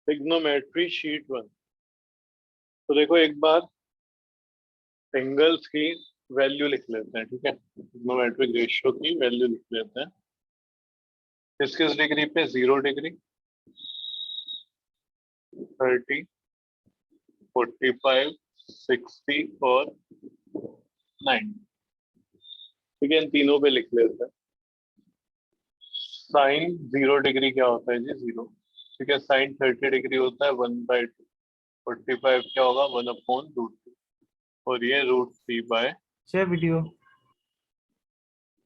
Trigonometry sheet 1। तो देखो एक बार एंगल्स की वैल्यू लिख लेते हैं, ठीक है। ट्रिग्नोमेट्रिक रेशियो की वैल्यू लिख लेते हैं। किस किस डिग्री पे? 0 डिग्री, 30, 45, 60 और 90। ठीक है, इन तीनों पे लिख लेते हैं। साइन 0 डिग्री क्या होता है जी? 0। ठीक है, साइन 30 डिग्री होता है 1/2। 45 क्या होगा? 1/√2। और ये √3/। Share video.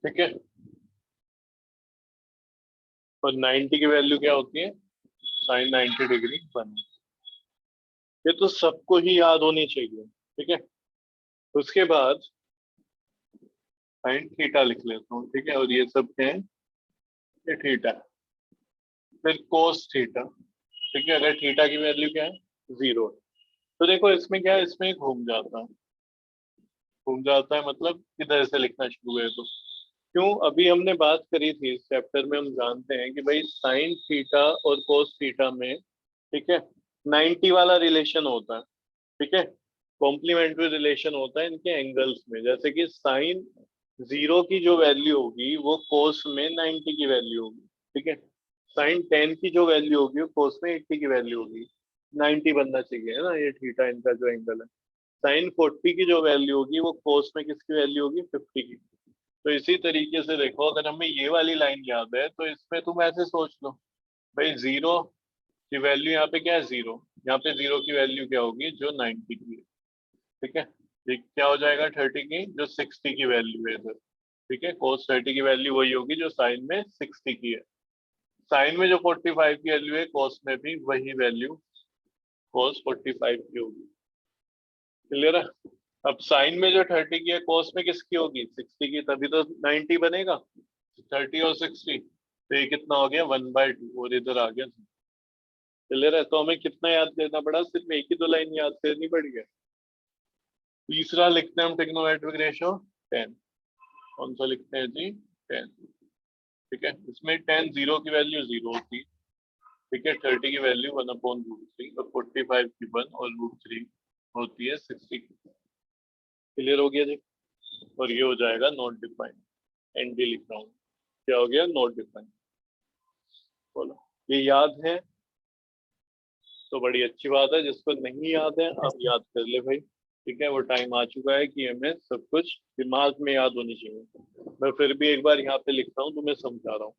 ठीक है, और 90 की वैल्यू क्या होती है? Sine 90 degree 1। ये तो सबको ही याद होनी चाहिए, ठीक है। उसके बाद साइन थीटा लिख लेता हूँ, ठीक है। और ये सब क्या है? ये थीटा। फिर कोस थीटा, ठीक है। अगर थीटा की वैल्यू क्या है? 0। तो देखो इसमें क्या है, इसमें घूम जाता है मतलब इधर से लिखना शुरू है तो क्यों? अभी हमने बात करी थी इस चैप्टर में, हम जानते हैं कि भाई साइन थीटा और कोस थीटा में, ठीक है, 90 वाला रिलेशन होता है, ठीक है। कॉम्प्लीमेंट्री रिलेशन होता है इनके एंगल्स में। जैसे कि साइन 0 की जो वैल्यू होगी वो कोस में 90 की वैल्यू होगी, ठीक है। साइन 10 की जो वैल्यू होगी वो कोस में 80 की वैल्यू होगी। 90 बनना चाहिए, है ना, ये थीटा इनका जो एंगल है। साइन 40 की जो वैल्यू होगी वो कोस में किसकी वैल्यू होगी? 50 की। तो इसी तरीके से देखो, अगर हमें ये वाली लाइन याद है तो इसमें तुम ऐसे सोच लो, भाई 0 की वैल्यू यहाँ पे क्या है? 0। यहाँ पे 0 की वैल्यू क्या होगी? जो 90 की है, ठीक है। ये क्या हो जाएगा? 30 की जो 60 की वैल्यू है इधर, ठीक है। कोस 30 की वैल्यू वही होगी जो साइन में 60 की है। साइन में जो 45 की वैल्यू है कोस में भी वही वैल्यू कोस 45 की होगी। क्लियर है? अब साइन में जो 30 की है कोस में किसकी होगी? 60 की, तभी तो 90 बनेगा। 30 और 60, तो ये कितना हो गया? 1/2। और इधर आ गया। क्लियर है? तो हमें कितना याद करना पड़ा? सिर्फ एक ही 2 लाइन याद करनी पड़ी है। तीसरा लिखते हैं हम ट्रिग्नोमेट्रिक रेशियो 10। कौन सा लिखते हैं जी? 10। ठीक है, इसमें 10 0 की वैल्यू 0 होती है, ठीक है। 30 की वैल्यू 1/√3 और 45 की 1 और √3 होती है 60 की। क्लियर हो गया जी? और ये हो जाएगा नॉट डिफाइंड। एनडी लिख रहा हूँ। क्या हो गया? Not defined. बोलो, ये याद है तो बड़ी अच्छी बात है। जिसको नहीं याद है अब याद कर ले भाई, ठीक है। वो टाइम आ चुका है कि हमें सब कुछ दिमाग में याद होनी चाहिए। मैं फिर भी एक बार यहाँ पे लिखता हूँ, तुम्हें समझा रहा हूँ।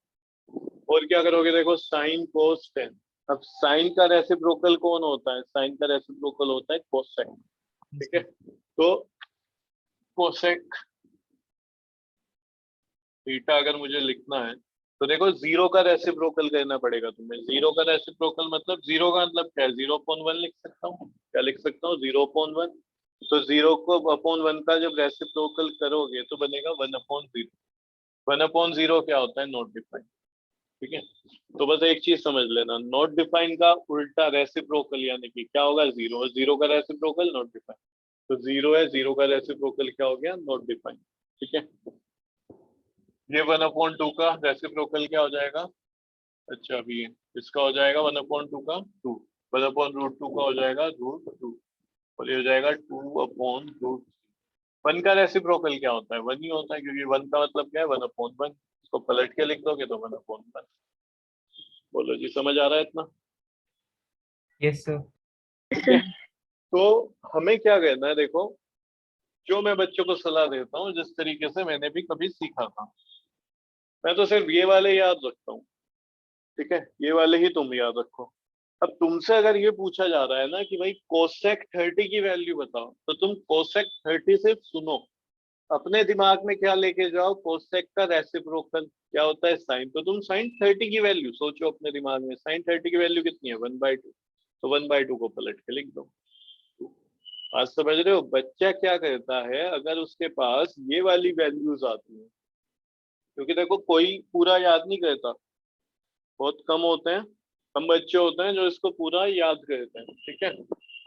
और क्या करोगे? देखो, साइन कोस 10। अब साइन का रेसिप्रोकल कौन होता है? साइन का रेसिप्रोकल होता है कोसेक, ठीक है। तो कोसेक थीटा अगर मुझे लिखना है तो देखो 0 का रेसिप्रोकल करना पड़ेगा तुम्हें। 0 का रेसिप्रोकल मतलब 0 का मतलब क्या है? 0/1 लिख सकता हूँ। क्या लिख सकता हूँ? 0/1। तो 0 को अपॉन 1 का जब रेसिप्रोकल करोगे तो बनेगा 1/0। 1/0 क्या होता है? नॉट डिफाइंड, ठीक है। तो बस एक चीज समझ लेना, नॉट डिफाइंड का उल्टा रेसिप्रोकल यानी कि क्या होगा? 0। 0 का रेसिप्रोकल नॉट डिफाइंड। तो 0 है, 0 का रेसिप्रोकल क्या हो गया? नॉट डिफाइंड, ठीक है। ये 1/2 का रेसिप्रोकल क्या हो जाएगा? अच्छा, अभी इसका हो जाएगा 1/2 का 2। 1/√2 का हो जाएगा √2। और ये हो जाएगा 2/√3। 1 का रेसिप्रोकल क्या होता है? 1 ही होता है, क्योंकि 1 का मतलब क्या है? 1/1। इसको पलट के लिख दोगे तो 1/1। बोलो जी, समझ आ रहा है इतना? Yes sir. ठीक है। तो हमें क्या कहना है? देखो, जो मैं बच्चों को सलाह देता हूँ जिस तरीके से मैंने भी कभी सीखा था, मैं तो सिर्फ ये वाले याद रखता हूँ, ठीक है। ये वाले ही तुम याद रखो। अब तुमसे अगर ये पूछा जा रहा है ना कि भाई कोसेक 30 की वैल्यू बताओ, तो तुम कोसेक 30 सिर्फ सुनो, अपने दिमाग में क्या लेके जाओ? कोसेक का रेसिप्रोकल क्या होता है? साइन। तो तुम साइन 30 की वैल्यू सोचो अपने दिमाग में। साइन 30 की वैल्यू कितनी है? 1/2। तो 1/2 को पलट के लिख दो। आज समझ रहे हो बच्चा क्या करता है अगर उसके पास ये वाली वैल्यूज आती है? क्योंकि देखो, कोई पूरा याद नहीं करता, बहुत कम होते हैं। हम बच्चे होते हैं जो इसको पूरा याद करते हैं, ठीक है।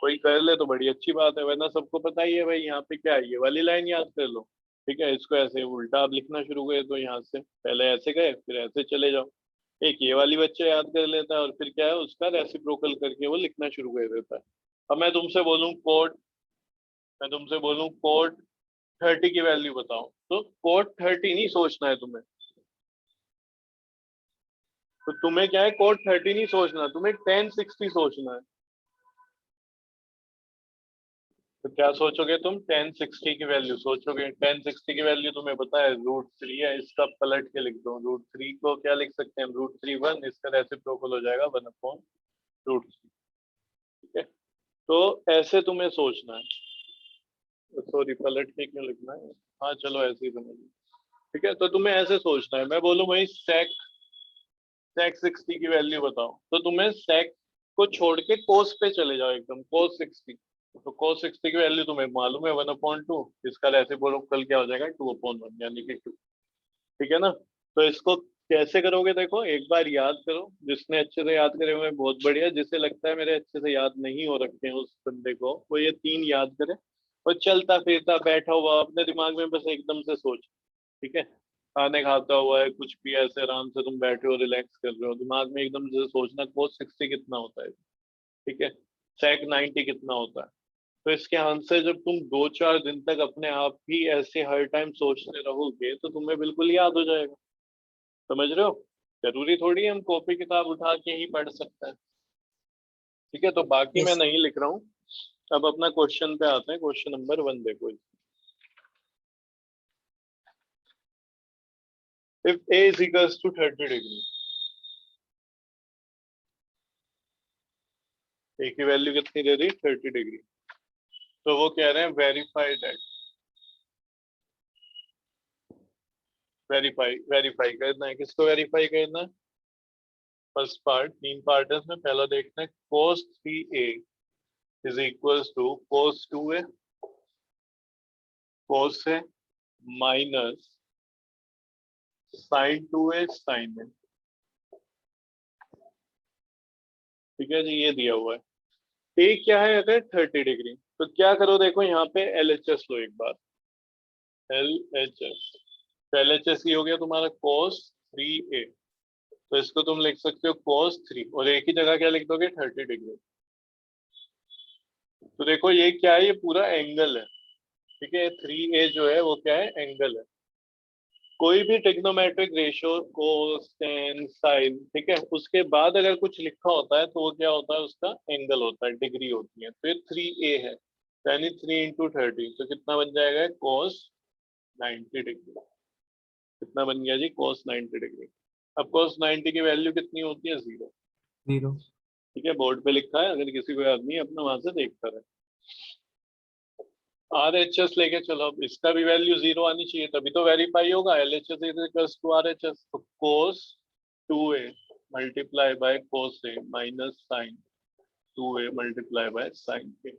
कोई कर ले तो बड़ी अच्छी बात है, वरना सबको पता ही है भाई यहाँ पे क्या है, ये वाली लाइन याद कर लो, ठीक है। इसको ऐसे उल्टा आप लिखना शुरू करें तो यहाँ से पहले ऐसे गए फिर ऐसे चले जाओ, एक ये वाली बच्चा याद कर लेता है और फिर क्या है उसका रेसिप्रोकल करके वो लिखना शुरू कर देता है। अब मैं तुमसे बोलूं कोट 30 की वैल्यू बताओ, तो कोट 30 नहीं सोचना है तुम्हें। तो तुम्हें क्या है, कोट 30 नहीं सोचना, तुम्हें 1060 सोचना है। तो क्या सोचोगे तुम, 1060 की वैल्यू सोचोगे। 1060 की वैल्यू तुम्हें पता है √3 है, इसका पलट के लिख दो। √3 को क्या लिख सकते हैं हम, √3 1, इसका रेसिप्रोकल हो जाएगा 1/√3। ठीक है, तो ऐसे तुम्हें सोचना है। सॉरी, पलट के क्यों लिखना है, हाँ चलो ऐसे ही समझिए। ठीक है, तो तुम्हें ऐसे सोचना है। मैं बोलूं भाई सेक सेक 60 की वैल्यू बताओ, तो तुम्हें सेक को छोड़ के कोस पे चले जाओ, एकदम कोस 60। तो कोस 60 की वैल्यू तुम्हें मालूम है 1/2, इसका रेसिप्रोकल क्या हो जाएगा 2/1, यानी कि 2। ठीक है ना। तो इसको कैसे करोगे, देखो एक बार याद करो। जिसने अच्छे से याद करे हुए हैं, बहुत बढ़िया। जिसे लगता है मेरे अच्छे से याद नहीं हो रखे हैं उस बंदे को, वो ये 3 याद करे और चलता फिरता बैठा हुआ अपने दिमाग में बस एकदम से सोच। ठीक है, खाने खाता हुआ है, कुछ भी ऐसे आराम से तुम बैठे हो, रिलैक्स कर रहे हो, दिमाग में एकदम से सोचना कोस 60 कितना होता है। ठीक है, सेक 90 कितना होता है। तो इसके आंसर जब तुम 2-4 दिन तक अपने आप ही ऐसे हर टाइम सोचते रहोगे तो तुम्हें बिल्कुल याद हो जाएगा। समझ रहे हो, जरूरी थोड़ी है हम कॉपी किताब उठा के ही पढ़ सकते हैं। ठीक है, तो बाकी मैं यस। नहीं लिख रहा हूँ। अब अपना क्वेश्चन पे आते हैं। क्वेश्चन नंबर 1 देखो। If a is equals to 30 degree, a की वैल्यू कितनी दे दी, 30 डिग्री। तो वो कह रहे हैं वेरीफाई दैट, वेरीफाई करना है। किसको वेरीफाई करना है, फर्स्ट पार्ट, 3 पार्ट है इसमें। पहला देखना है cos 3a is equals to cos 2a, cos है माइनस sin 2a sin a। ठीक है जी, ये दिया हुआ है। ए क्या है अगर 30 डिग्री, तो क्या करो, देखो यहाँ पे LHS लो एक बार। LHS, तो LHS ये हो गया तुम्हारा cos 3a। तो इसको तुम लिख सकते हो cos 3, और एक ही जगह क्या लिख दोगे, 30 डिग्री। तो देखो ये क्या है, ये पूरा एंगल है। ठीक है, 3a जो है वो क्या है, एंगल है। कोई भी trigonometric ratio, cos tan sine, ठीक है, उसके बाद अगर कुछ लिखा होता है तो वो क्या होता है, उसका एंगल होता है, डिग्री होती है। तो ये 3a है, यानी 3 × 30, तो कितना बन जाएगा, cos 90 डिग्री। कितना बन गया जी, cos 90 डिग्री। अब cos 90 की वैल्यू कितनी होती है, 0। 0। ठीक है, बोर्ड पे लिखा है, अगर किसी को याद नहीं है अपना वहां से देखता रहे। RHS लेके चलो, अब इसका भी वैल्यू 0 आनी चाहिए, तभी तो वेरीफाई होगा। LHS is equals to RHS, तो cos 2a multiply by cos a minus sin 2a multiply by sin a।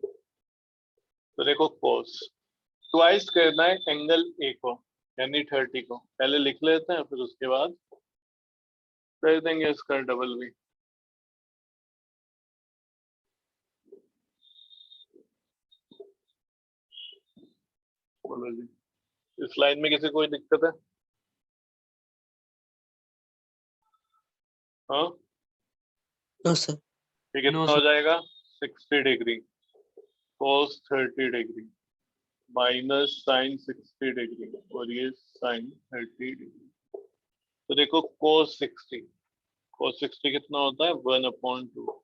तो देखो cos ट्वाइस करना है एंगल a को, यानी 30 को पहले लिख लेते हैं, फिर उसके बाद कर देंगे इसका डबल भी। बोलो जी, इस लाइन में किसी कोई दिक्कत है, हाँ। No sir. ये नो कितना हो सर। जाएगा, 60 degree cos 30 degree minus sine 60 degree, और ये साइन 30 डिग्री। तो देखो cos 60 कितना होता है, 1/2।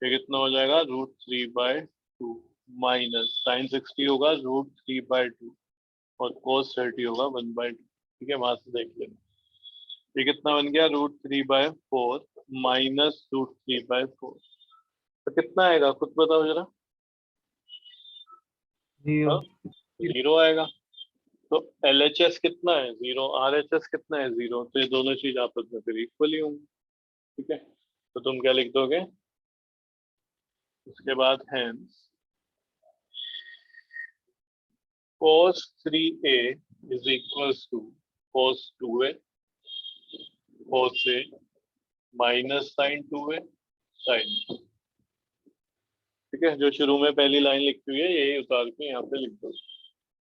ये कितना हो जाएगा, √3/2 माइनस साइन 60 होगा √3/2, और cos 30 होगा 1/2। ठीक है, वहां से देख लेना। ये कितना बन गया, √3/4 माइनस √3/4। तो कितना आएगा, खुद बताओ जरा। 0। हाँ, 0 आएगा। तो LHS कितना है, 0। RHS कितना है, 0। तो ये दोनों चीज आपस में फिर इक्वली होंगी। ठीक है, तो तुम क्या लिख दोगे, उसके बाद hence cos 3a is equals to cos 2a cos a minus sin 2a sin। ठीक है, जो शुरू में पहली लाइन लिखी हुई है यही उतार के यहाँ पे लिख दो।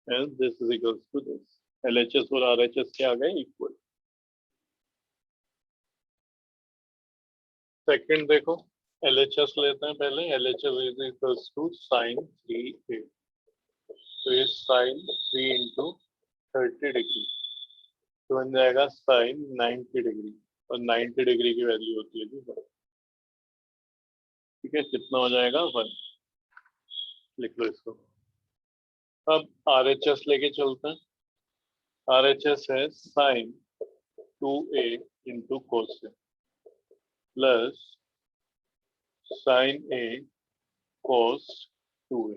hence this is equals to this। LHS और RHS के आ गए इक्वल। सेकंड देखो, LHS लेते हैं पहले। LHS is equals to sine 3a, तो ये साइन 3 इंटू 30 डिग्री तो बन जाएगा साइन 90 डिग्री, और 90 डिग्री की वैल्यू होती है जी 1। ठीक है, कितना हो जाएगा 1, लिख लो इसको। अब RHS लेके चलते हैं। RHS है sine 2a into cos plus sine a cos 2a।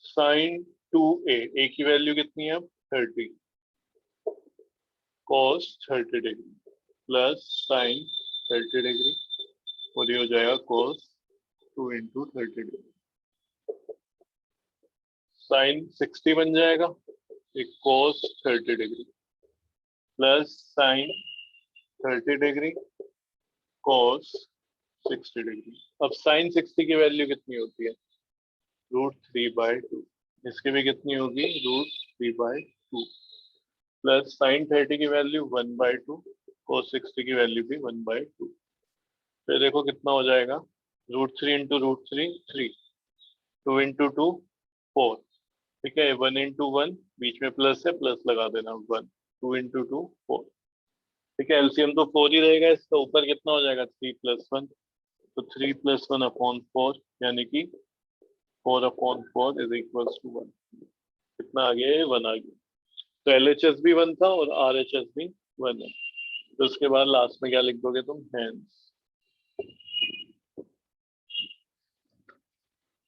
Sine 2a, a की वैल्यू कितनी है अब 30, cos 30 degree plus sine 30 degree, और ये हो जाएगा कोस 2 इंटू 30 डिग्री। साइन 60 बन जाएगा, एक कोस 30 डिग्री प्लस साइन 30 डिग्री कोस 60 डिग्री। अब साइन 60 की वैल्यू कितनी होती है √3/2, इसकी भी कितनी होगी √3/2 प्लस साइन 30 की वैल्यू 1/2, कोस 60 की वैल्यू भी 1/2। फिर देखो कितना हो जाएगा, √3 इंटू √3 3, 2 इंटू 2 4। ठीक है, 1 इंटू 1 बीच में प्लस है, प्लस लगा देना 1, 2 इंटू 2 4। ठीक है, एलसीएम तो 4 ही रहेगा, इसका ऊपर कितना हो जाएगा 3 + 1, तो 3 + 1/4 यानी कि 4/4 इज इक्वल्स टू 1। कितना आ गया, 1 आ गया। तो LHS भी 1 था और RHS भी 1 है। तो उसके बाद लास्ट में क्या लिख दोगे तुम, हैंस।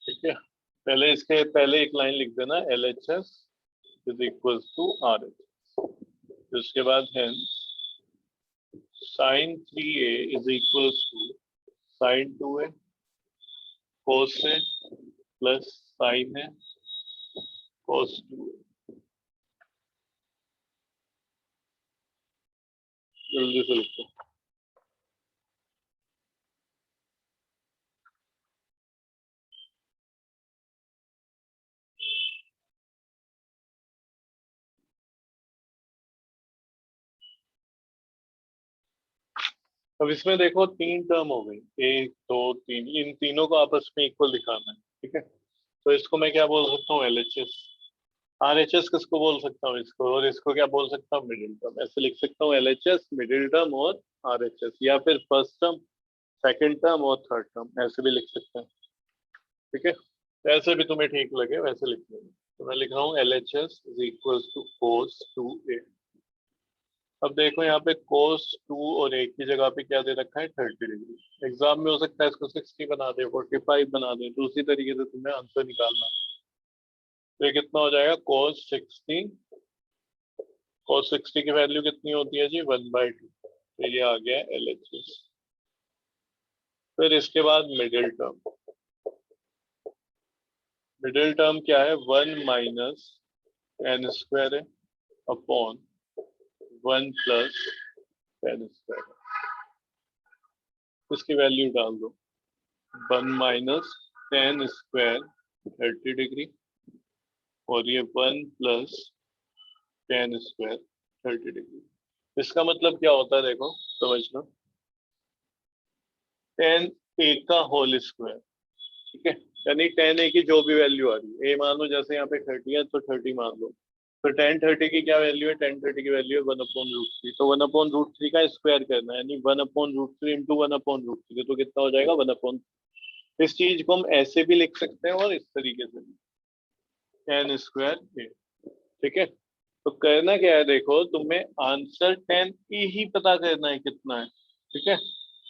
ठीक है, पहले इसके पहले एक लाइन लिख देना, LHS is equals to RHS। उसके बाद hence sine 3a is equals to sine 2a, cos है प्लस साइन है कोस 2। जल्दी से लिखो। अब इसमें देखो 3 टर्म हो गई, 1 2 3, इन तीनों को आपस में इक्वल दिखाना है। ठीक है, तो इसको मैं क्या बोल सकता हूँ, LHS। RHS किसको बोल सकता हूँ, इसको, और इसको क्या बोल सकता हूँ, मिडिल टर्म। ऐसे लिख सकता हूँ LHS, मिडिल टर्म और RHS, या फिर फर्स्ट टर्म, सेकंड टर्म और थर्ड टर्म, ऐसे भी लिख सकते हैं। ठीक है, तो ऐसे भी तुम्हें ठीक लगे वैसे लिख लेंगे। तो मैं लिख रहा हूँ LHS is equals to cos 2a। अब देखो यहाँ पे कोस 2 और 1 की जगह पे क्या दे रखा है 30 डिग्री। एग्जाम में हो सकता है इसको 60 बना दे, 45 बना दे, तो उसी तरीके से तुम्हें आंसर निकालना। तो ये कितना हो जाएगा कोस 60, कोस 60 की वैल्यू कितनी होती है जी 1/2, तो ये आ गया LHS। फिर इसके बाद मिडिल टर्म। मिडिल टर्म क्या है, 1 माइनस n स्क्वायर है अपॉन 1 प्लस n स्क्वायर। इसकी वैल्यू डाल दो, 1 माइनस 10 स्क्वायर 30 डिग्री, और ये 1 प्लस 10 स्क्वायर 30 डिग्री। इसका मतलब क्या होता है, देखो समझना, 10a का होल स्क्वायर। ठीक है, यानी 10a की जो भी वैल्यू आ रही है, a मान लो जैसे यहाँ पे 30 है तो 30 मान लो, तो 10 30 की क्या वैल्यू है, 10 30 की वैल्यू है 1/√3, तो 1/√3 का स्क्वायर करना है, यानी 1/√3 इंटू 1/√3, तो कितना हो जाएगा 1/। इस चीज को हम ऐसे भी लिख सकते हैं और इस तरीके से भी, 10 स्क्वायर a। ठीक है, तो करना क्या है, देखो तुम्हें आंसर 10 ही पता करना है कितना है। ठीक है,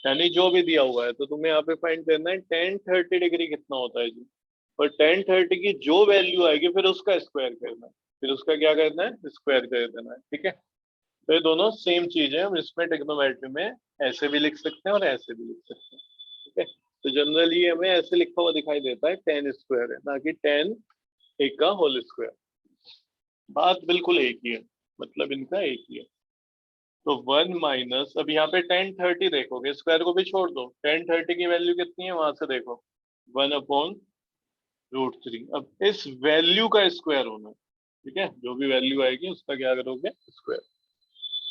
यानी जो भी दिया हुआ है तो तुम्हें यहाँ पे फाइंड करना है 10 30 डिग्री कितना होता है जी, और 10 30 की जो वैल्यू आएगी फिर उसका स्क्वायर करना है, फिर उसका क्या करना है, स्क्वायर कर देना है। ठीक है, तो ये दोनों सेम चीज है, हम इसमें ट्रिग्नोमेट्री में ऐसे भी लिख सकते हैं और ऐसे भी लिख सकते हैं। ठीक है, तो जनरली हमें ऐसे लिखा हुआ दिखाई देता है 10 स्क्वायर है, ना कि 10 का होल स्क्वायर। बात बिल्कुल एक ही है, मतलब इनका एक ही है। तो 1 माइनस, अब यहाँ पे 10 30 देखोगे, स्क्वायर को भी छोड़ दो, 10 30 की वैल्यू कितनी है वहां से देखो 1/√3। अब इस वैल्यू का स्क्वायर होना है। ठीक है, जो भी वैल्यू आएगी उसका क्या करोगे, स्क्वायर।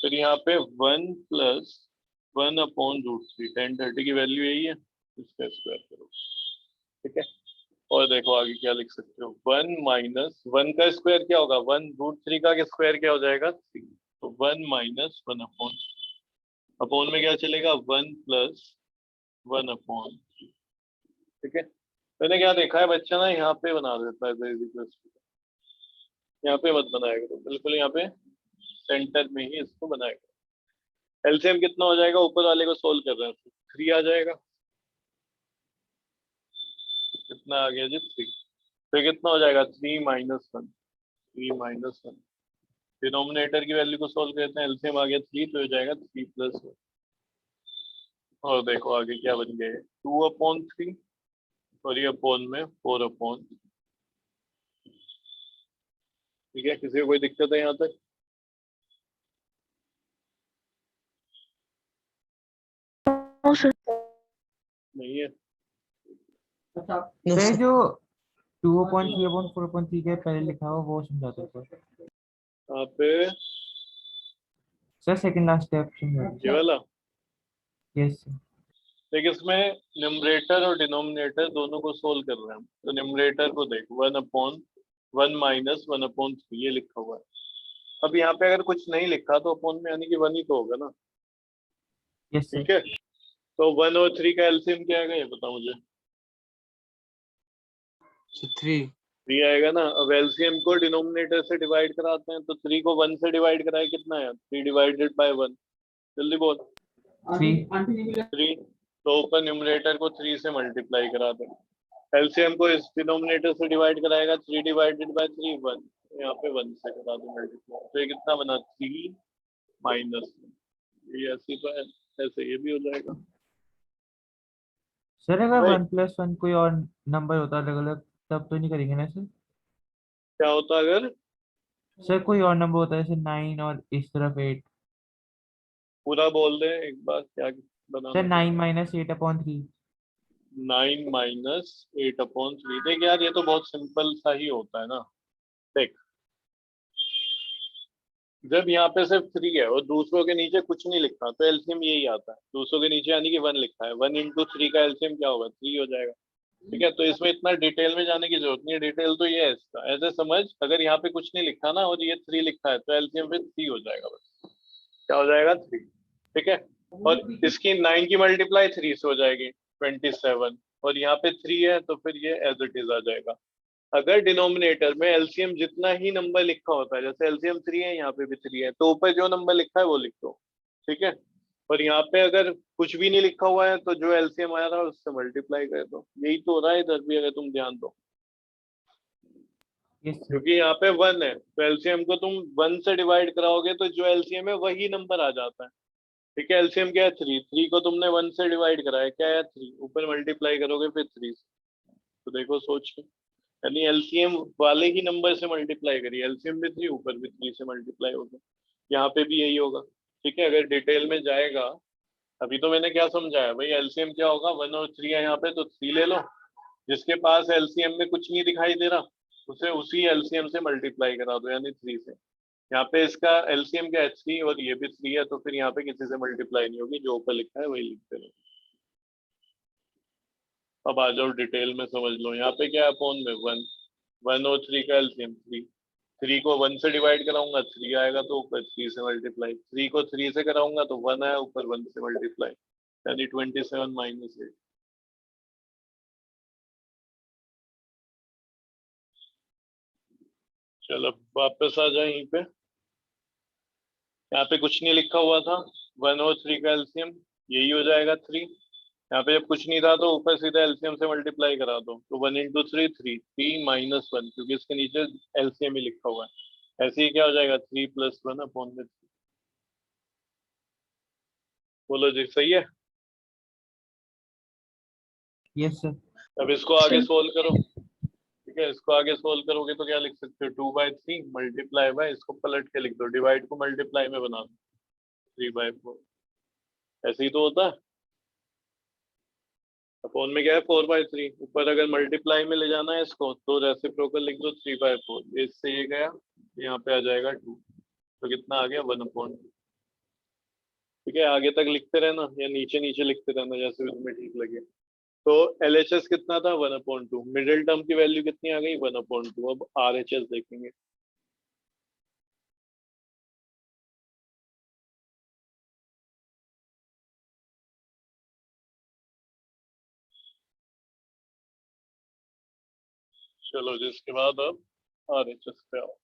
फिर यहाँ पे 1 प्लस 1/√3 10/30 की वैल्यू यही है, इसका स्क्वायर करो, ठीक है। और देखो आगे क्या लिख सकते हो, 1 माइनस 1 का स्क्वायर क्या होगा, 1√3 का स्क्वायर क्या हो जाएगा 3, तो 1 माइनस 1/, अपॉन में क्या चलेगा 1 प्लस 1/3, ठीक है। मैंने क्या देखा है बच्चा ना यहाँ पे बना देता है, यहाँ पे मत बनाएगा, तो बिल्कुल यहाँ पे सेंटर में ही इसको बनाएगा। एलसीएम कितना हो जाएगा, ऊपर वाले को सोल्व कर रहे हैं, 3 आ जाएगा, कितना आ गया जी 3, तो कितना हो जाएगा 3 माइनस 1, 3 माइनस 1, डिनोमिनेटर की वैल्यू को सोल्व करते हैं, एलसीएम आ गया 3, तो हो जाएगा 3 प्लस 1, और देखो आगे क्या बन गया 2/3, और ये अपॉन में 4/, ठीक है। किसी को कोई दिक्कत है यहाँ तक, नहीं है? No, sir sir. जो 2/3/4/3 के पहले लिखा हुआ वो समझा दो सर। यहाँ पे सर सेकंड लास्ट स्टेप समझा ये दो। वाला, यस सर। देखिए इसमें न्यूमरेटर और डिनोमिनेटर दोनों को सोल्व कर रहे हैं हम, तो न्यूमरेटर को देख 1/1 माइनस 1/3 ये लिखा हुआ है। अब यहाँ पे अगर कुछ नहीं लिखा तो अपॉन में यानी कि 1 ही तो होगा ना, यस सर। ठीक है। तो 1 और 3 का एलसीएम क्या आएगा ये बताओ मुझे, So 3. 3 आएगा ना। अब एलसीएम को डिनोमिनेटर से डिवाइड कराते हैं, तो 3 को 1 से डिवाइड कराए कितना है, 3 डिवाइडेड बाय 1, जल्दी बोल 3, तो ऊपर न्यूमरेटर को 3 से मल्टीप्लाई करा दें, एलसीएम को इस डिनोमिनेटर से डिवाइड कराएगा, 3 डिवाइडेड बाय 3 1, यहाँ पे 1 से करा दो मल्टीप्लाई, तो ये कितना बना 3 माइनस, ये ऐसी तो है, ऐसे ये भी हो जाएगा सर अगर भाई। 1+1 कोई और नंबर होता अलग अलग तब तो नहीं करेंगे ना सर? क्या होता अगर सर कोई और नंबर होता है जैसे 9 और इस तरफ 8। पूरा बोल दे एक बार, क्या सर बनाना 9 था, - 8/3। 9 माइनस 8/3, देख यार ये तो बहुत सिंपल सा ही होता है ना। देख जब यहाँ पे सिर्फ 3 है और दूसरों के नीचे कुछ नहीं लिखा तो एलसीएम यही आता है, दूसरों के नीचे यानी कि 1 लिखा है, 1 इंटू 3 का एलसीएम क्या होगा 3 हो जाएगा, ठीक है। तो इसमें इतना डिटेल में जाने की जरूरत नहीं है, डिटेल तो ये है इसका, ऐसे समझ अगर यहाँ पे कुछ नहीं लिखा ना और ये 3 लिखा है तो एलसीएम फिर 3 हो जाएगा, बस क्या हो जाएगा 3, ठीक है। और इसकी 9 की मल्टीप्लाई 3 से हो जाएगी 27, और यहाँ पे 3 है तो फिर ये एज इट इज आ जाएगा। अगर डिनोमिनेटर में एलसीएम जितना ही नंबर लिखा होता है, जैसे एलसीएम 3 है यहाँ पे भी 3 है, तो ऊपर जो नंबर लिखा है वो लिख दो, ठीक है। और यहाँ पे अगर कुछ भी नहीं लिखा हुआ है तो जो एलसीएम आया था उससे मल्टीप्लाई कर दो, यही तो हो रहा है इधर भी, अगर तुम ध्यान दो, यस सर। क्योंकि यहाँ पे 1 है तो एलसीएम को तुम 1 से डिवाइड कराओगे तो जो एलसीएम है वही नंबर आ जाता है, ठीक है। एलसीएम क्या है 3, 3 को तुमने 1 से डिवाइड कराया, क्या है 3, ऊपर मल्टीप्लाई करोगे फिर 3 से, तो देखो सोच के, यानी एलसीएम वाले ही नंबर से मल्टीप्लाई करिए, एलसीएम भी 3 ऊपर भी 3 से मल्टीप्लाई होगा, यहाँ पे भी यही होगा, ठीक है। अगर डिटेल में जाएगा, अभी तो मैंने क्या समझाया भाई, एलसीएम क्या होगा 1 और 3 है यहाँ पे तो 3 ले लो, जिसके पास एलसीएम में कुछ नहीं दिखाई दे रहा उसे उसी एलसीएम से मल्टीप्लाई करा दो, यानी 3 से। यहाँ पे इसका एलसीएम क्या है 3 और ये भी 3 है, तो फिर यहाँ पे किसी से मल्टीप्लाई नहीं होगी, जो ऊपर लिखा है वही लिखते रहो। अब आ जाओ डिटेल में समझ लो, यहाँ पे क्या है अपॉन में 1, 1 और 3 का एलसीएम 3, 3 को 1 से डिवाइड कराऊंगा 3 आएगा, तो ऊपर 3 से मल्टीप्लाई, 3 को 3 से कराऊंगा तो 1 आया, ऊपर 1 से मल्टीप्लाई, यानी 27 माइनस 8। चलो वापस आ जाए यहीं पे, यहाँ पे कुछ नहीं लिखा हुआ था, 1 और 3 का एलसीएम यही हो जाएगा 3, यहाँ पे जब कुछ नहीं था तो ऊपर सीधा एलसीएम से मल्टीप्लाई करा दो, तो 1 इंटू 3 3, 3 माइनस 1, क्योंकि इसके नीचे एलसीएम ही लिखा हुआ है, ऐसे ही क्या हो जाएगा 3 प्लस 1 अपॉन में 3। बोलो जी सही है। Yes sir. अब इसको आगे सोल्व करो, ठीक है। इसको आगे सोल्व करोगे तो क्या लिख सकते हो 2/3 मल्टीप्लाई बाय, इसको पलट के लिख दो, डिवाइड को मल्टीप्लाई में बना दो 3/4, ऐसे ही तो होता है। अपॉन में क्या है 4/3, ऊपर अगर मल्टीप्लाई में ले जाना है इसको तो रेसिप्रोकल लिख दो 3/4, इससे ये गया यहाँ पे आ जाएगा 2, तो कितना आ गया 1/2। ठीक है, आगे तक लिखते रहना या नीचे नीचे लिखते रहना जैसे भी तुम्हें ठीक लगे। तो LHS कितना था 1/2, मिडिल टर्म की वैल्यू कितनी आ गई 1/2। अब RHS देखेंगे। चलो जिसके बाद अब RHS पे आओ।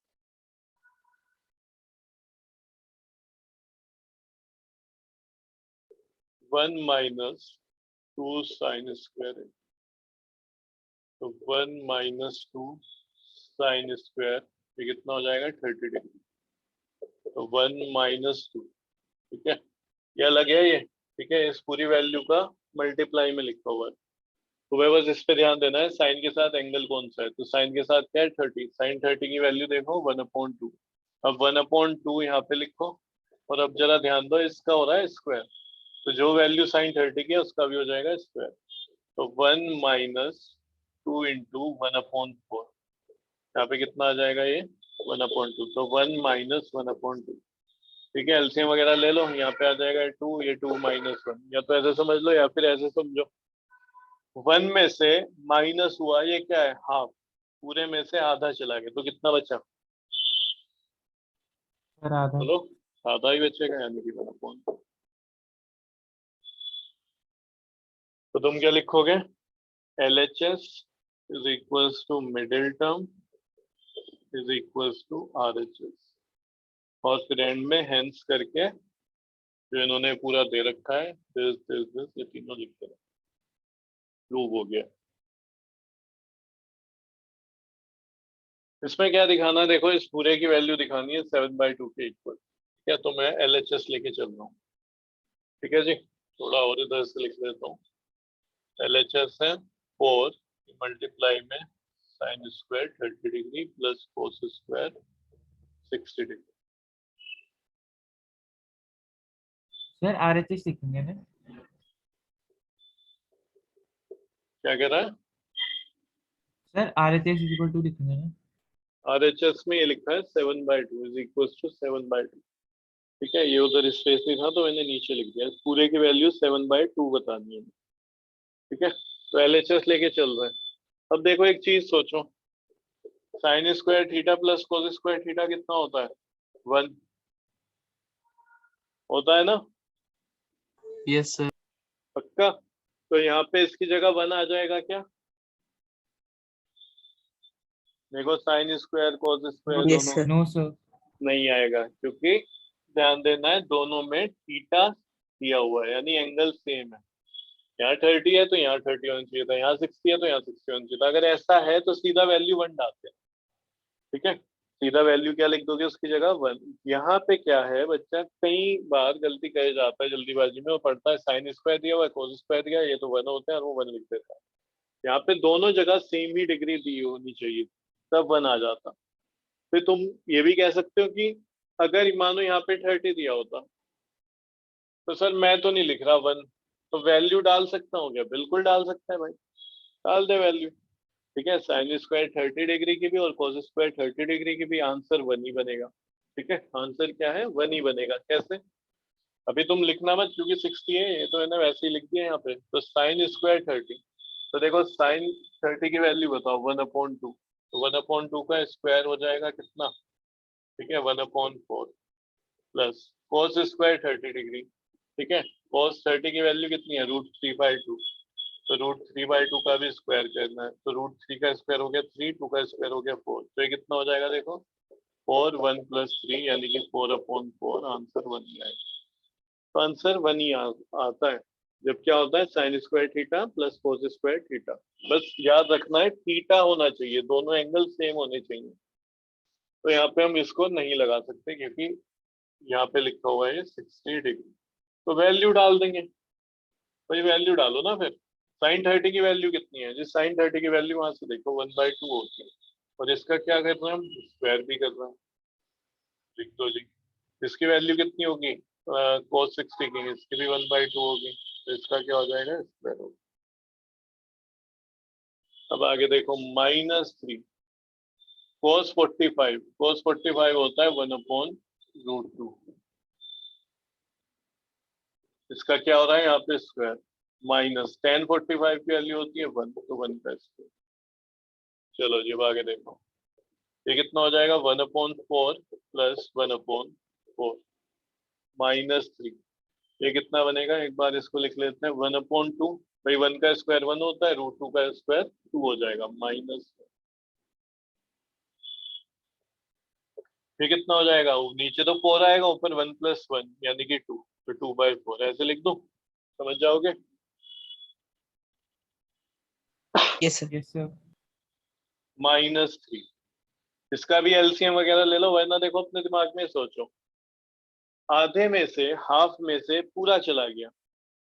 1 - 2 sin स्क्वायर, तो 1 - 2 sin स्क्वायर ये कितना हो जाएगा 30 डिग्री। तो 1 - 2, ठीक है, ये अलग है ये, ठीक है, इस पूरी वैल्यू का मल्टीप्लाई में लिखा हुआ है। तो वह बस इस पे ध्यान देना है, साइन के साथ एंगल कौन सा है, तो साइन के साथ क्या है 30, साइन 30 की वैल्यू देखो 1/2। अब 1/2 यहाँ पे लिखो, और अब जरा ध्यान दो इसका हो रहा है स्क्वायर, तो जो वैल्यू साइन 30 की है उसका भी हो जाएगा स्क्वायर। तो 1 - 2 × 1/4, यहाँ पे कितना आ जाएगा ये 1/2। तो 1 - 1/2, ठीक है, एलसीएम वगैरह ले लो, यहाँ पे आ जाएगा 2, ये 2 - 1, या तो ऐसे समझ लो या फिर ऐसे समझो, 1 में से माइनस हुआ ये क्या है हाफ, पूरे में से आधा चला गया, तो कितना बचा सर आधा। चलो आधा ही बचेगा, यानी कि 1/2। तो तुम क्या लिखोगे, LHS is equals to middle term is equals to RHS, और फिर एंड में हेंस करके जो इन्होंने पूरा दे रखा है दिस ये तीनों लिखते रहो, प्रूव हो गया। इसमें क्या दिखाना है, देखो इस पूरे की वैल्यू दिखानी है 7/2 के इक्वल, ठीक है, तो मैं LHS लेके चल रहा हूँ, ठीक है जी, थोड़ा और इधर से लिख देता हूँ। LHS है 4 मल्टीप्लाई में sine square 30 degree plus cos square 60 degree. Sir RHS लिखेंगे ना? क्या कह रहा है, sir RHS is equal to लिखेंगे ना? RHS में ये लिखा है 7/2 इज इक्वल टू 7/2, ठीक है, ये उधर स्पेस नहीं था तो मैंने नीचे लिख दिया, इस पूरे की वैल्यू 7/2 बतानी है, ठीक है, तो LHS लेके चल रहे हैं। अब देखो एक चीज सोचो, sine square theta plus cos square theta कितना होता है 1 होता है ना, यस सर। पक्का, तो यहाँ पे इसकी जगह 1 आ जाएगा क्या, देखो sine square cos square yes दोनों सर। No sir. नहीं आएगा, क्योंकि ध्यान देना है दोनों में थीटा दिया हुआ है, यानी एंगल सेम है, यहाँ 30 है तो यहाँ 30 होना चाहिए था, यहाँ 60 है तो यहाँ 60 होना चाहिए था। अगर ऐसा है तो सीधा वैल्यू 1 डालते हैं, ठीक है, सीधा वैल्यू क्या लिख दोगे उसकी जगह 1। यहाँ पे क्या है, बच्चा कई बार गलती कर जाता है जल्दीबाजी में, वो पढ़ता है साइन स्क्वायर दिया हुआ है कोस स्क्वायर दिया है, ये तो 1 होते हैं और वो 1 लिख देता है। यहाँ पे दोनों जगह सेम ही डिग्री दी होनी चाहिए, तब 1 आ जाता। फिर तुम ये भी कह सकते हो कि अगर मानो यहाँ पे 30 दिया होता, तो सर मैं तो नहीं लिख रहा 1, तो वैल्यू डाल सकता हूँ क्या, बिल्कुल डाल सकता है भाई, डाल दे वैल्यू, ठीक है, साइन स्क्वायर 30 डिग्री की भी और कोस स्क्वायर 30 डिग्री की भी आंसर 1 ही बनेगा, ठीक है, आंसर क्या है 1 ही बनेगा। कैसे, अभी तुम लिखना मत क्योंकि 60 है ये, तो है ना वैसे ही लिख दिया यहाँ पे, तो साइन स्क्वायर 30, तो देखो साइन 30 की वैल्यू बताओ 1/2, तो 1/2 का स्क्वायर हो जाएगा कितना, ठीक है 1/4 प्लस कोस स्क्वायर 30 डिग्री, ठीक है, कोस 30 की वैल्यू कितनी है √3/2, तो √3/2 का भी स्क्वायर करना है, तो √3 का स्क्वायर हो गया 3, 2 का स्क्वायर हो गया 4, तो ये कितना हो जाएगा देखो 4, 1 + 3 यानी कि 4/4, आंसर 1 ही आएगा। तो आंसर 1 ही आता है जब क्या होता है sine square theta plus cos square theta, बस याद रखना है थीटा होना चाहिए, दोनों एंगल सेम होने चाहिए। तो यहाँ पे हम इसको नहीं लगा सकते क्योंकि यहाँ पे लिखा हुआ है 60 डिग्री, तो वैल्यू डाल देंगे, भाई वैल्यू डालो ना फिर, साइन 30 की वैल्यू कितनी है जी, साइन 30 की वैल्यू वहां से देखो 1/2 होती है, और इसका क्या कर रहे हैं हम स्क्वायर भी कर रहे हैं, लिख दो जी, इसकी वैल्यू कितनी होगी कोस 60 की, इसकी भी 1/2 होगी, तो इसका क्या हो जाएगा स्क्वायर होगा। अब आगे देखो -3 कोस 45 होता है 1/√2, इसका क्या हो रहा है यहाँ पे स्क्वायर, माइनस 1045 की वैल्यू होती है 1, तो 1 का स्क्वायर। चलो जी अब आगे देखो, ये कितना हो जाएगा 1/4 प्लस 1/4 -3। ये कितना बनेगा, एक बार इसको लिख लेते हैं 1/2। भाई 1 का स्क्वायर 1 होता है, √2 का स्क्वायर 2 हो जाएगा माइनस। ये कितना हो जाएगा, नीचे तो 4 आएगा, ऊपर 1 + 1 यानी कि 2, तो 2/4 ऐसे लिख दो, समझ जाओगे। Yes, sir. Yes sir. -3, इसका भी एलसीएम वगैरह ले लो, वरना देखो अपने दिमाग में सोचो, आधे में से हाफ में से पूरा चला गया,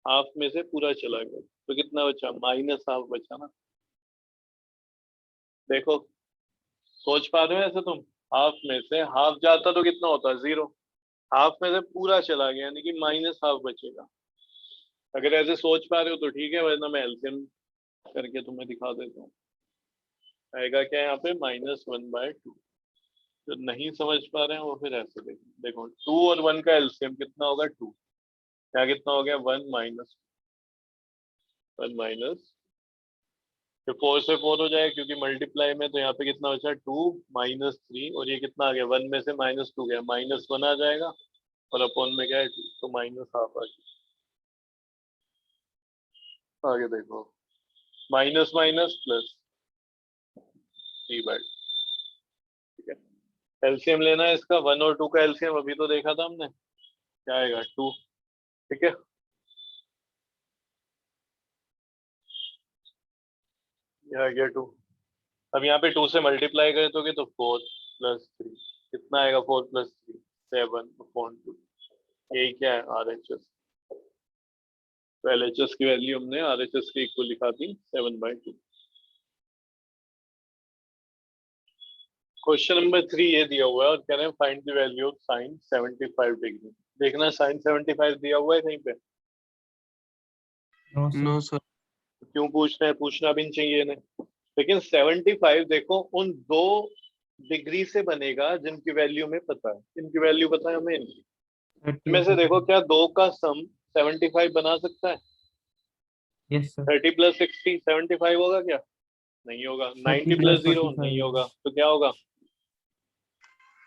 हाफ में से पूरा चला गया, तो कितना बचा, -हाफ बचा ना। देखो सोच पा रहे हो ऐसे तुम, हाफ में से हाफ जाता तो कितना होता, 0, हाफ में से पूरा चला गया यानी कि -हाफ बचेगा। अगर ऐसे सोच पा रहे हो तो ठीक है, वरना मैं एलसीएम करके तुम्हें दिखा देता हूँ। आएगा क्या यहाँ पे, -1/2। जो नहीं समझ पा रहे हैं वो फिर ऐसे देखो, देखो 2 और 1 का एलसीएम कितना होगा, 2, क्या कितना हो गया 1 माइनस, तो 4 से 4 हो जाएगा क्योंकि मल्टीप्लाई में, तो यहाँ पे कितना बचा 2 -3, और ये कितना आ गया 1 में से -2 गया, -1 आ जाएगा, और अपॉन में क्या है 2, तो -हाफ आ गया। आगे देखो, माइनस माइनस प्लस 3/2, ठीक है। एलसीएम लेना है इसका, 1 और 2 का एलसीएम अभी तो देखा था हमने, क्या आएगा 2, ठीक है। ये आ गया 2। अब यहाँ पे 2 से मल्टीप्लाई कर दोगे तो 4 + 3 कितना आएगा, 4 + 3 7/2। यही क्या है, RHS। तो LHS की वैल्यू हमने RHS के इक्वल लिखा थी 7/2। क्वेश्चन नंबर 3 ये दिया हुआ है और कह रहे हैं find the value of sin 75 degree. देखना sin 75 दिया हुआ है कहीं पे, नो सर। No, sir. क्यों पूछ रहे हैं, पूछना भी नहीं चाहिए इन्हें। लेकिन 75 देखो उन 2 डिग्री से बनेगा जिनकी वैल्यू में पता है, इनकी वैल्यू पता है हमें इनकी। 30 में और से देखो 45। क्या 2 का सम 75 बना सकता है, यस सर। 30 + 60 75 होगा क्या, नहीं होगा। 30 90 + + 0 45 नहीं होगा। होगा, तो क्या होगा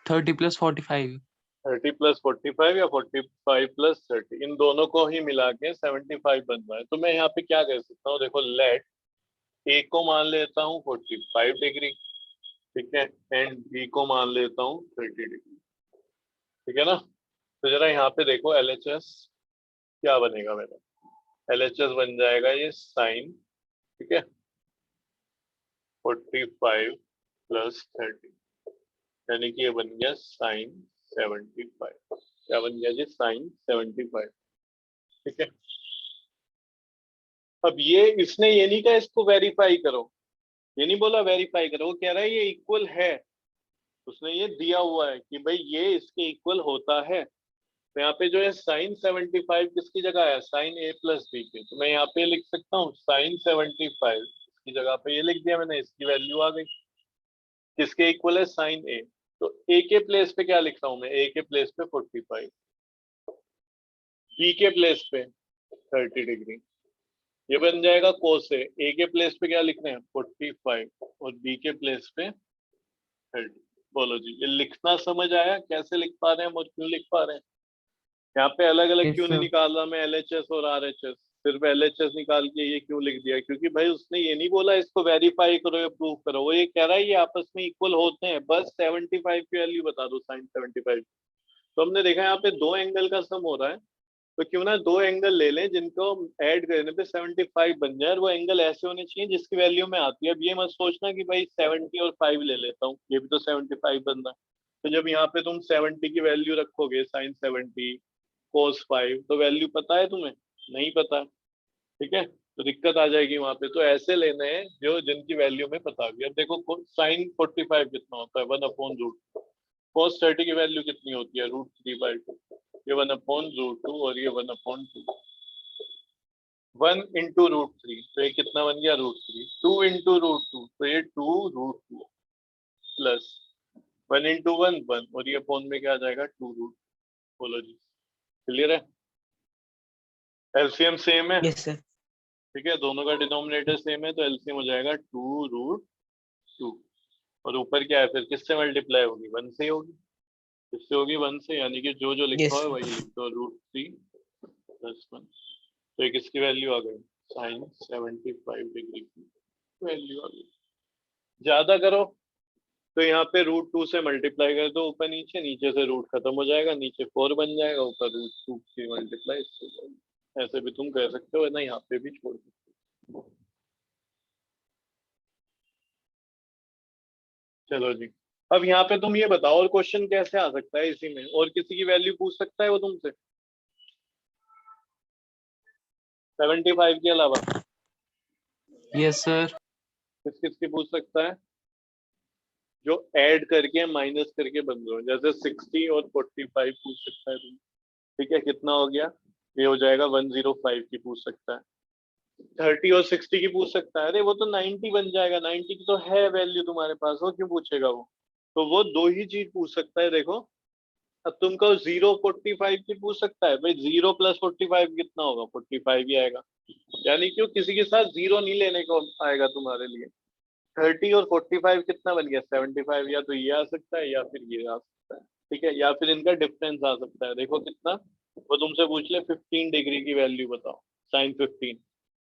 30 + 45. 30 + 45 या 45 + 30, इन दोनों को ही मिला के 75 बन रहा है। तो मैं यहाँ पे क्या कर सकता हूँ, देखो लेट ए को मान लेता हूँ 45 डिग्री, ठीक है, एंड बी को मान लेता हूँ 30 डिग्री, ठीक है ना। तो जरा यहाँ पे देखो LHS क्या बनेगा मेरा, LHS बन जाएगा ये साइन, ठीक है, 45 + 30, यानी कि ये बन गया साइन 75। क्या बन गया जी, साइन 75, ठीक है। अब ये इसने ये नहीं कहा इसको वेरीफाई करो, ये नहीं बोला वेरीफाई करो, वो कह रहा है ये इक्वल है। उसने ये दिया हुआ है कि भाई ये इसके इक्वल होता है। तो यहाँ पे जो है साइन 75 किसकी जगह है, साइन A + B के, तो मैं यहाँ पे लिख सकता हूँ साइन 75 की जगह पे ये लिख दिया मैंने, इसकी वैल्यू आ गई। किसके इक्वल है, साइन A। तो A के प्लेस पे क्या लिख रहा हूँ मैं, A के प्लेस पे 45, B के प्लेस पे 30 डिग्री, ये बन जाएगा कोस ए। ए के प्लेस पे क्या लिख रहे हैं 45 और बी के प्लेस पे 30। बोलो जी, ये लिखना समझ आया, कैसे लिख पा रहे हैं हम और क्यों लिख पा रहे हैं। यहाँ पे अलग अलग यस क्यों नहीं सर। निकाल रहा मैं, LHS और RHS, सिर्फ LHS निकाल के ये क्यों लिख दिया, क्योंकि भाई उसने ये नहीं बोला इसको वेरीफाई करो या प्रूव करो, वो ये कह रहा है ये आपस में इक्वल होते हैं, बस 75 की वैल्यू बता दो साइन 75। तो हमने देखा यहाँ पे 2 एंगल का सम हो रहा है, तो क्यों ना 2 एंगल ले लें जिनको ऐड करने पे 75 बन जाए, और वो एंगल ऐसे होने चाहिए जिसकी वैल्यू में आती है। अब ये मत सोचना कि भाई 70 और 5 ले लेता हूँ, ये भी तो 75 बन रहा है। तो जब यहाँ पे तुम 70 की वैल्यू रखोगे साइन 70 कोस 5, तो वैल्यू पता है तुम्हें, नहीं पता है, ठीक है, तो दिक्कत आ जाएगी वहां पे। तो ऐसे लेने हैं जो जिनकी वैल्यू में पता होगी। अब देखो साइन 45 कितना होता है, 1/√2। कोस 30 की वैल्यू कितनी होती है, √3/2। ये 1/√2 और ये 1/2। 1 × √3, तो ये कितना बन गया √3। 2 × √2, तो ये 2√2 प्लस 1 × 1 1, और ये अपॉन में क्या आ जाएगा 2√। बोलो जी, क्लियर है। एलसीएम सेम है, Yes, sir. ठीक है, दोनों का डिनोमिनेटर सेम है तो एलसीएम हो जाएगा 2√2। और ऊपर क्या है फिर, किससे मल्टीप्लाई होगी, 1 से ही होगी। किससे होगी, 1 से, यानी कि जो जो लिखा Yes, है sir. वही लिख दो, √3 + 1। तो ये किसकी वैल्यू आ गई, साइन 75 डिग्री की वैल्यू आ गई। ज्यादा करो तो यहाँ पे √2 से मल्टीप्लाई कर दो ऊपर नीचे, नीचे से रूट खत्म हो जाएगा, नीचे 4 बन जाएगा, ऊपर √2 से मल्टीप्लाई इससे हो जाएगा। ऐसे भी तुम कर सकते हो, ना यहाँ पे भी छोड़ सकते हो। चलो जी, अब यहाँ पे तुम ये बताओ, और क्वेश्चन कैसे आ सकता है इसी में, और किसी की वैल्यू पूछ सकता है वो तुमसे 75 के अलावा? Yes, sir. किस किस की पूछ सकता है, जो ऐड करके माइनस करके बन रहे हो, जैसे 60 और 45 पूछ सकता है तुम, ठीक है, कितना हो गया, ये हो जाएगा 105 की पूछ सकता है। 30 और 60 की पूछ सकता है, अरे वो तो 90 बन जाएगा, 90 की तो है वैल्यू तुम्हारे पास, वो क्यों पूछेगा वो। तो वो दो ही चीज पूछ सकता है। देखो अब तुमको 045 की पूछ सकता है, भाई 0 + 45 कितना होगा, 45 ही आएगा, यानी क्यों किसी के साथ जीरो नहीं लेने को आएगा तुम्हारे लिए। 30 और 45 कितना बन गया, 75, या तो ये आ सकता है या फिर ये आ सकता है, ठीक है, या फिर इनका डिफरेंस आ सकता है। देखो कितना, वो तुमसे पूछ ले 15 डिग्री की वैल्यू बताओ, साइन 15,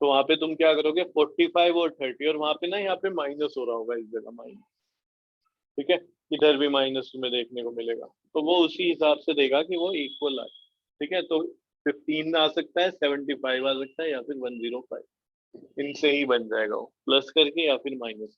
तो वहां पे तुम क्या करोगे, 45 और 30, और वहां पे ना यहाँ पे माइनस हो रहा होगा इस जगह माइनस, ठीक है, इधर भी माइनस तुम्हें देखने को मिलेगा, तो वो उसी हिसाब से देगा कि वो इक्वल आए, ठीक है। तो 15 आ सकता है, 75 आ सकता है, या फिर 105, इनसे ही बन जाएगा वो, प्लस करके या फिर माइनस।